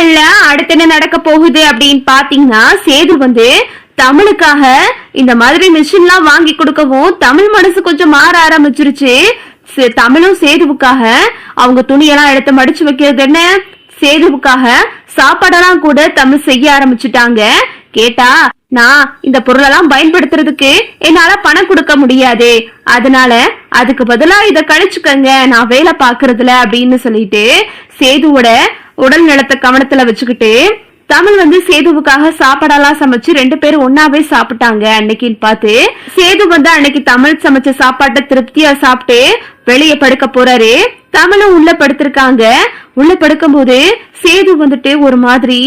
சீரியல்ல அடுத்து என்ன நடக்க போகுது அப்படின்னு பாத்தீங்கன்னா, சேது வந்து தமிழுக்காக இந்த மாதிரி மிஷின்லாம் வாங்கி கொடுக்கவும் தமிழ் மனசு கொஞ்சம் மாற ஆரம்பிச்சிருச்சு. தமிழும் சேதுவுக்காக அவங்க துணியெல்லாம் எடுத்து மடிச்சு வைக்கிறது என்ன, சேதுவுக்காக சாப்பாடெல்லாம் கூட தமிழ் செய்ய ஆரம்பிச்சுட்டாங்க. கேட்டா, நான் இந்த பொருளெல்லாம் பயன்படுத்துறதுக்கு என்னால பணம் கொடுக்க முடியாது, அதனால அதுக்கு பதிலா இத கழிச்சுக்கங்க நான் வேலை பாக்குறதுல அப்படின்னு சொல்லிட்டு சேதுவோட உடல் நலத்தை கவனத்துல வச்சுக்கிட்டு தமிழ் வந்து சேதுவுக்காக சாப்பாடெல்லாம் சமைச்சு 2 பேரும் ஒன்னாவே சாப்பிட்டாங்க. அன்னைக்குன்னு பார்த்து சேது வந்து அன்னைக்கு தமிழ் சமைச்ச சாப்பாட்டை திருப்தியா சாப்பிட்டு வெளியே படுக்க போறாரு. தமிழும் உள்ள படுத்திருக்காங்க. உள்ள படுக்கும் போது சேது வந்துட்டு ஒரு மாதிரி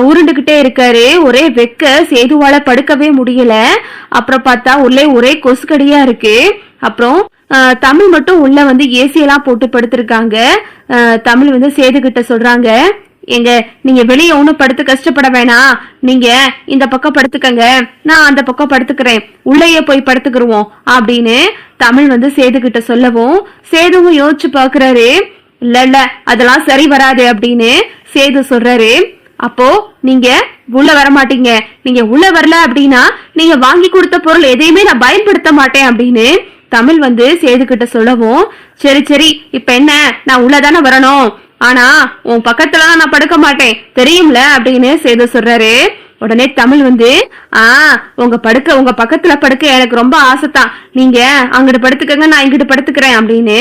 உருண்டுகிட்டே இருக்காரு. ஒரே வெக்க, சேதுவால படுக்கவே முடியல. அப்புறம் பார்த்தா உள்ளே ஒரே கொசுக்கடியா இருக்கு. அப்புறம் தமிழ் மட்டும் உள்ள வந்து ஏசி எல்லாம் போட்டு படுத்திருக்காங்க. தமிழ் வந்து சேது கிட்ட சொல்றாங்க, எங்க நீங்க வெளியே ஒண்ணும் படுத்து கஷ்டப்பட வேணாம், நீங்க இந்த பக்கம் படுத்துக்கங்க, நான் அந்த பக்கம் படுத்துக்கிறேன், உள்ளேயே போய் படுத்துக்கிருவோம் அப்படின்னு தமிழ் வந்து சேது கிட்ட சொல்லவும் சேதுவும் யோசிச்சு பாக்குறாரு. இல்ல அதெல்லாம் சரி வராது அப்படின்னு சேது சொல்றாரு. அப்போ நீங்க உள்ள வர மாட்டீங்க, நீங்க உள்ள வரல அப்படின்னா நீங்க வாங்கி கொடுத்த பொருள் எதையுமே நான் பயன்படுத்த மாட்டேன் அப்படின்னு தமிழ் வந்து சேது கிட்ட சொல்லவும், சரி சரி இப்ப என்ன, நான் உள்ளதானே வரணும், ஆனா உன் பக்கத்துல நான் படுக்க மாட்டேன் தெரியும்ல அப்படின்னு சேது சொல்றாரு. உடனே தமிழ் வந்து உங்க பக்கத்துல படுக்க எனக்கு ரொம்ப ஆசைத்தான், நீங்க அங்கிட்டு படுத்துக்கங்க, நான் இங்கிட்டு படுத்துக்கிறேன் அப்படின்னு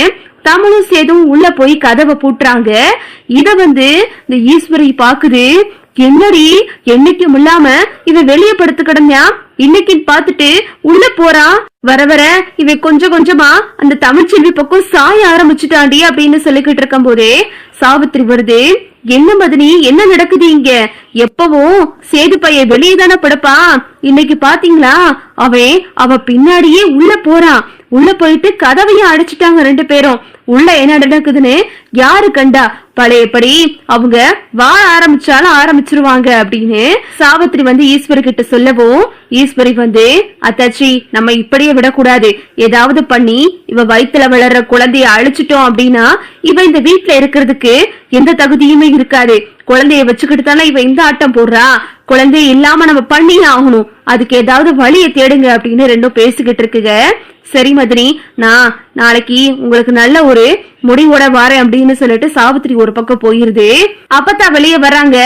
தமிழும் சேதும் உள்ள போய் கதவை பூட்டுறாங்க. இத வந்து இந்த ஈஸ்வரி பாக்குது. என்னடி என்னைக்கும் இல்லாம இவன் வெளியே படுத்து கிடந்தா, இன்னைக்கு பாத்துட்டு உள்ள போறான். வர வர இவன் கொஞ்சம் கொஞ்சமா அந்த தமிழ்ச்செல்வி பக்கம் சாய ஆரம்பிச்சுட்டாண்டி அப்படின்னு சொல்லிக்கிட்டு இருக்கும் போதே சாவித்திரி வருது. என்ன மதனி, என்ன நடக்குது இங்க? எப்பவும் சேது பையன் வெளியே தானே படுப்பான், இன்னைக்கு பாத்தீங்களா அவ பின்னாடியே உள்ள போறான். உள்ள போயிட்டு கதவையும் அடைச்சிட்டாங்க 2 பேரும். உள்ள என்ன நடக்குதுன்னு யாரு கண்டா, பழையபடி அவங்க வாழ ஆரம்பிச்சாலும் ஆரம்பிச்சிருவாங்க அப்படின்னு சாவித்திரி வந்து ஈஸ்வரி கிட்ட சொல்லவும், ஈஸ்வரி வந்து அத்தாச்சி நம்ம இப்படியே விடக்கூடாது, ஏதாவது பண்ணி இவ வயிற்றுல வளர்ற குழந்தைய அழிச்சிட்டோம் அப்படின்னா இவ இந்த வீட்டுல இருக்கிறதுக்கு எந்த தகுதியுமே இருக்காது. குழந்தைய வச்சுக்கிட்டு தானே இவ இந்த ஆட்டம் போடுறா, குழந்தைய இல்லாம நம்ம பண்ணியே ஆகணும், அதுக்கு ஏதாவது வழியை தேடுங்க அப்படின்னு 2 பேசிக்கிட்டு இருக்குங்க. சரி மதினி, நான் நாளைக்கு உங்களுக்கு நல்ல ஒரு முடிவோட வாரேன் அப்படின்னு சொல்லிட்டு சாவித்திரி ஒரு பக்கம் போயிருது. அப்பதான் வெளியே வர்றாங்க.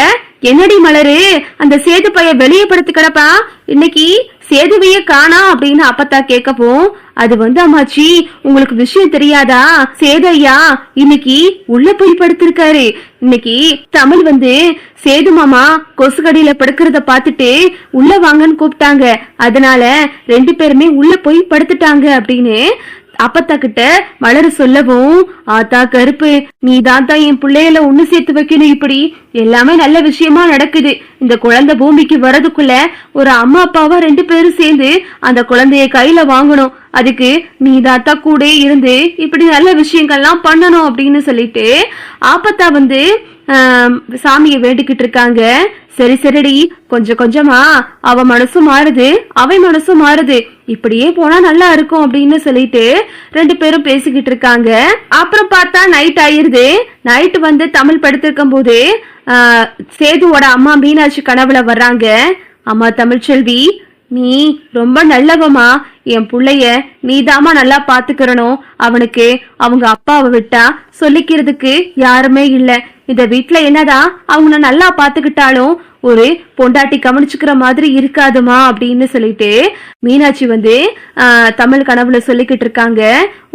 என்னடி மலரு, அந்த சேது பைய வெளியே படுத்து கிடப்பா, இன்னைக்கு சேதுவையே காணா அப்படின்னு அப்பத்தா கேட்கவும், அது வந்து அம்மாச்சி உங்களுக்கு விஷயம் தெரியாதா, சேதையா இன்னைக்கு உள்ள போய் படுத்திருக்காரு. இன்னைக்கு தமிழ் வந்து சேது மாமா கொசுகடியில படுக்கிறத பாத்துட்டு உள்ள வாங்கன்னு கூப்பிட்டாங்க, அதனால 2 பேருமே உள்ள போய் படுத்துட்டாங்க அப்படின்னு அப்பத்தா கிட்ட மலர் சொல்லவும், ஆத்தா கருப்பு, நீ தான் என் பிள்ளையில ஒண்ணு சேர்த்து வைக்கணும், இப்படி எல்லாமே நல்ல விஷயமா நடக்குது. இந்த குழந்தை பூமிக்கு வரதுக்குள்ள ஒரு அம்மா அப்பாவா 2 பேரும் சேர்ந்து அந்த குழந்தைய கையில வாங்கணும், அதுக்கு நீ தாத்தா கூட இருந்து இப்படி நல்ல விஷயங்கள்லாம் பண்ணணும் அப்படின்னு சொல்லிட்டு ஆப்பத்தா வந்து சாமியை வேண்டிக்கிட்டு இருக்காங்க. சரி சரிடி, கொஞ்சம் கொஞ்சமா அவ மனசும் மாறுது, அவை மனசும் மாறுது, இப்படியே போனா நல்லா இருக்கும் அப்படின்னு சொல்லிட்டு 2 பேரும் பேசிக்கிட்டு இருக்காங்க. அப்புறம் பார்த்தா நைட் ஆயிருது. நைட்டு வந்து தமிழ் படுத்திருக்கும் போது சேதுவோட அம்மா மீனாட்சி கனவுல வர்றாங்க. அம்மா தமிழ்ச்செல்வி, நீ ரொம்ப நல்லவமா, என் புள்ளைய நீதாமா நல்லா பாத்துக்கிறணும், அவனுக்கு அவங்க அப்பாவை விட்டா சொல்லிக்கிறதுக்கு யாருமே இல்ல, இந்த வீட்டுல என்னதான் அவங்க நல்லா பாத்துக்கிட்டாலும் ஒரு பொண்டாட்டி கவனிச்சுக்கிற மாதிரி இருக்காதுமா அப்படின்னு சொல்லிட்டு மீனாட்சி வந்து தமிழ் கனவுல சொல்லிக்கிட்டு இருக்காங்க.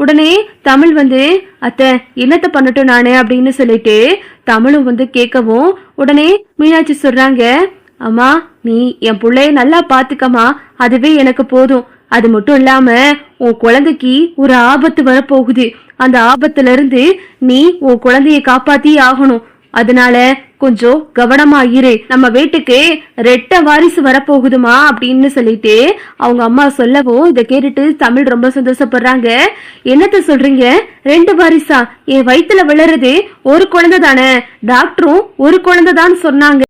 உடனே தமிழ் வந்து, அத்தை என்னத்த பண்ணட்டும் நானு அப்படின்னு சொல்லிட்டு தமிழும் வந்து கேட்கவும், உடனே மீனாட்சி சொல்றாங்க, அம்மா நீ என் பிள்ளைய நல்லா பாத்துக்கமா, அதுவே எனக்கு போதும். அது மட்டும் இல்லாம உன் குழந்தைக்கு ஒரு ஆபத்து வரப்போகுது, அந்த ஆபத்துல இருந்து நீ உன் குழந்தைய காப்பாத்தி ஆகணும், அதனால கொஞ்சம் கவனமா இரு, நம்ம வீட்டுக்கு 2 வாரிசு வரப்போகுதுமா அப்படின்னு சொல்லிட்டு அவங்க அம்மா சொல்லவும், இதை கேட்டுட்டு தமிழ் ரொம்ப சந்தோஷப்படுறாங்க. என்னத்த சொல்றீங்க, 2 வாரிசா? என் வயிற்றுல விளறது ஒரு குழந்தை தானே, டாக்டரும் ஒரு குழந்தை தான் சொன்னாங்க.